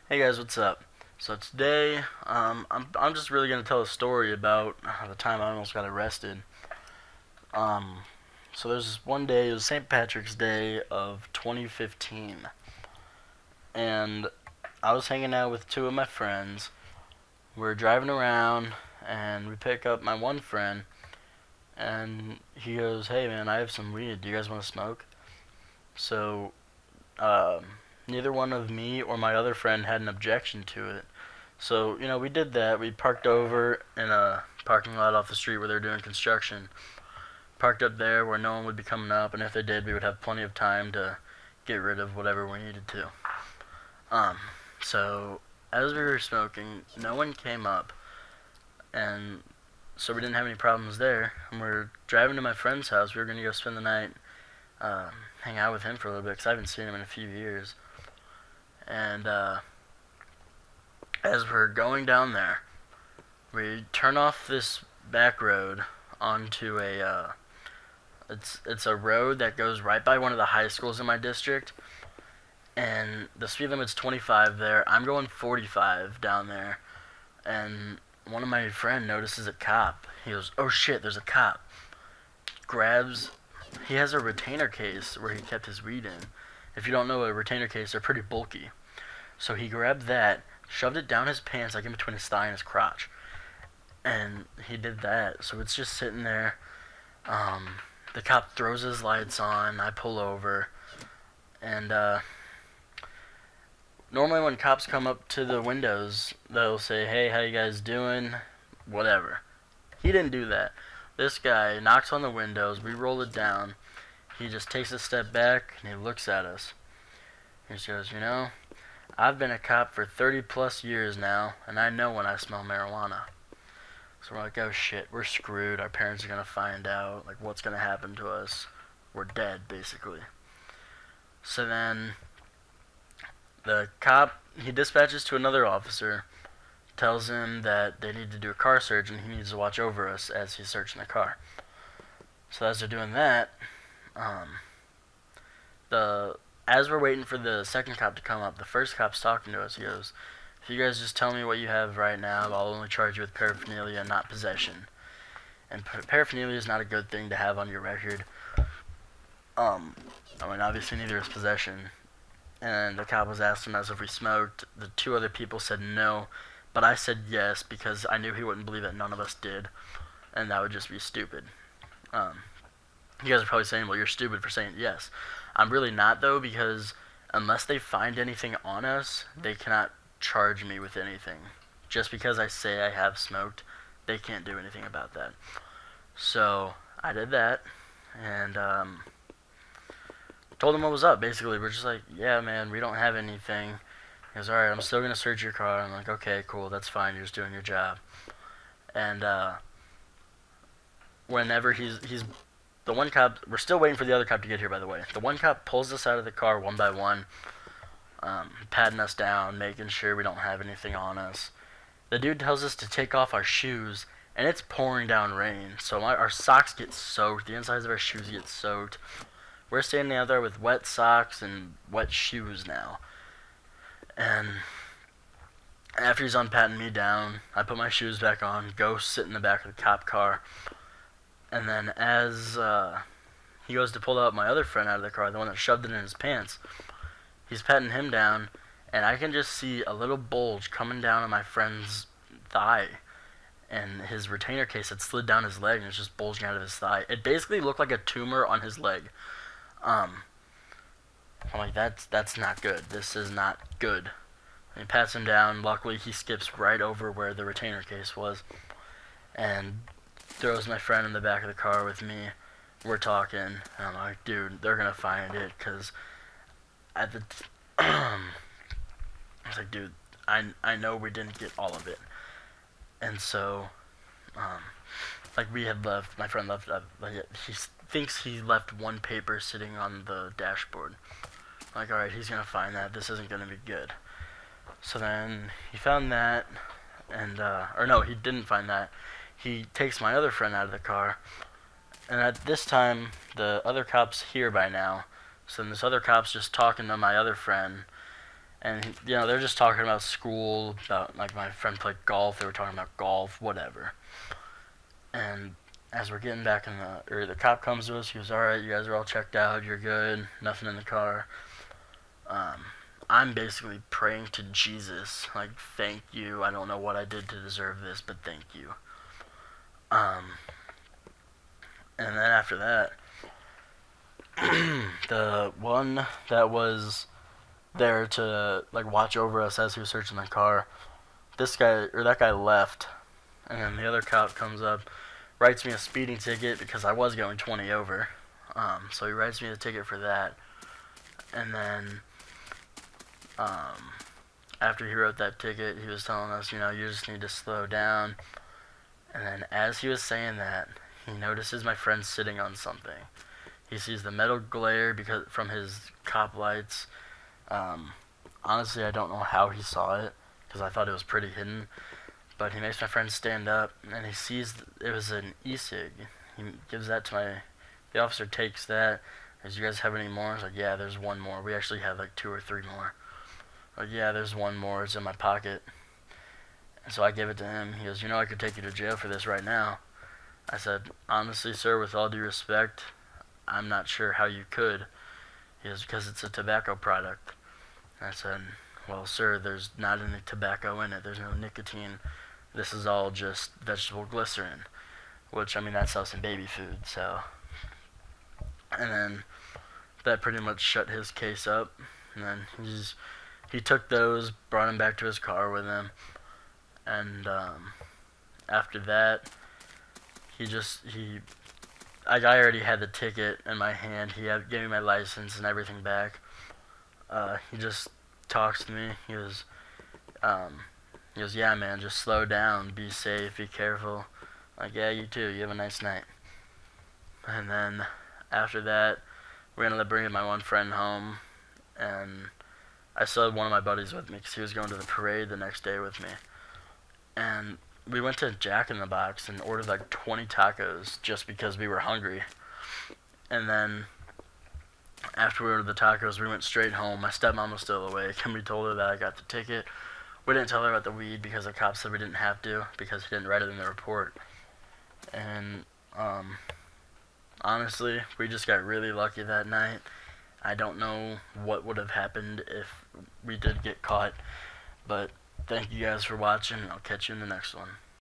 Hey guys, what's up? So today, I'm just really gonna tell a story about the time I almost got arrested. Um, so there's this one day, it was St. Patrick's Day of 2015, and I was hanging out with two of my friends. We're driving around, and we pick up my one friend, and he goes, "Hey man, I have some weed. Do you guys want to smoke?" So, um, neither one of me or my other friend had an objection to it. So, we did that. We parked over in a parking lot off the street where they were doing construction. Parked up there where no one would be coming up, and if they did, we would have plenty of time to get rid of whatever we needed to. Um, so, as we were smoking, no one came up, and so we didn't have any problems there. And we're driving to my friend's house. We were going to go spend the night, um, hang out with him for a little bit, because I haven't seen him in a few years. And as we're going down there, we turn off this back road onto it's a road that goes right by one of the high schools in my district, and the speed limit's 25 there. I'm going 45 down there, and one of my friend notices a cop. He goes, "Oh shit, there's a cop." Grabs. He has a retainer case where he kept his weed in. If you don't know a retainer case, they're pretty bulky. So he grabbed that, shoved it down his pants, like in between his thigh and his crotch, and he did that. So it's just sitting there. The cop throws his lights on. I pull over, and normally when cops come up to the windows, they'll say, "Hey, how you guys doing?" Whatever. He didn't do that. This guy knocks on the windows. We roll it down. He just takes a step back and he looks at us. He goes, "I've been a cop for 30 plus years now, and I know when I smell marijuana." So we're like, "Oh shit, we're screwed. Our parents are gonna find out. Like, what's gonna happen to us? We're dead, basically." So then the cop, he dispatches to another officer, tells him that they need to do a car search and he needs to watch over us as he's searching the car. So as they're doing that, um, the as we're waiting for the second cop to come up, the first cop's talking to us. He goes, "If you guys just tell me what you have right now, I'll only charge you with paraphernalia, not possession." And paraphernalia is not a good thing to have on your record. Um, obviously neither is possession. And the cop was asking us if we smoked. The two other people said no, but I said yes because I knew he wouldn't believe that none of us did, and that would just be stupid. Um, you guys are probably saying, "Well, you're stupid for saying yes." I'm really not, though, because unless they find anything on us, they cannot charge me with anything. Just because I say I have smoked, they can't do anything about that. So I did that, and told him what was up. Basically, we're just like, "Yeah, man, we don't have anything." He goes, "All right, I'm still gonna search your car." I'm like, "Okay, cool, that's fine. You're just doing your job." And whenever he's the one cop, we're still waiting for the other cop to get here. By the way, the one cop pulls us out of the car one by one, patting us down, making sure we don't have anything on us. The dude tells us to take off our shoes, and it's pouring down rain, so our socks get soaked. The insides of our shoes get soaked. We're standing out there with wet socks and wet shoes now. And after he's unpatting me down, I put my shoes back on, go sit in the back of the cop car, and then as he goes to pull out my other friend out of the car, the one that shoved it in his pants, he's patting him down, and I can just see a little bulge coming down on my friend's thigh, and his retainer case had slid down his leg and it's just bulging out of his thigh. It basically looked like a tumor on his leg. Um, I'm like, that's not good. This is not good. And he pats him down. Luckily, he skips right over where the retainer case was, and throws my friend in the back of the car with me. We're talking, and I'm like, "Dude, they're gonna find it," because at the I was like, "Dude, I know we didn't get all of it," and so um, like we had left. My friend left. He thinks he left one paper sitting on the dashboard. I'm like, all right, he's gonna find that. This isn't gonna be good. So then he found that, and or no, he didn't find that. He takes my other friend out of the car, and at this time, the other cop's here by now. So then this other cop's just talking to my other friend, And they're just talking about school, about like my friend played golf. They were talking about golf, whatever. And as we're getting back the cop comes to us. He goes, "All right, you guys are all checked out. You're good. Nothing in the car." Um, I'm basically praying to Jesus, like, thank you. I don't know what I did to deserve this, but thank you. Um, and then after that, the one that was there to like watch over us as he was searching the car, that guy left, and then the other cop comes up, writes me a speeding ticket because I was going 20 over. So he writes me a ticket for that, and then after he wrote that ticket, he was telling us, you just need to slow down. And then as he was saying that, he notices my friend sitting on something. He sees the metal glare from his cop lights. Honestly, I don't know how he saw it because I thought it was pretty hidden. But he makes my friend stand up, and he sees it was an e-cig. He gives that to the officer takes that. Goes, "You guys have any more?" I was like, "Yeah, there's one more. We actually have like 2 or 3 more." Like, "Yeah, there's one more. It's in my pocket." And so I give it to him. He goes, "I could take you to jail for this right now." I said, "Honestly, sir, with all due respect, I'm not sure how you could." He goes, "Because it's a tobacco product." And I said, "Well, sir, there's not any tobacco in it. There's no nicotine. This is all just vegetable glycerin," which, I mean, that sells in baby food, so. And then that pretty much shut his case up. And then he took those, brought him back to his car with him, and after that, I already had the ticket in my hand. Gave me my license and everything back. He just talks to me. He goes, "Yeah, man, just slow down, be safe, be careful." Like, "Yeah, you too. You have a nice night." And then after that, we ended up bringing my one friend home, and I still had one of my buddies with me because he was going to the parade the next day with me. And we went to Jack in the Box and ordered like 20 tacos just because we were hungry. And then after we ordered the tacos, we went straight home. My stepmom was still awake, and we told her that I got the ticket. We didn't tell her about the weed because the cops said we didn't have to because he didn't write it in the report. And honestly, we just got really lucky that night. I don't know what would have happened if we did get caught, but thank you guys for watching, and I'll catch you in the next one.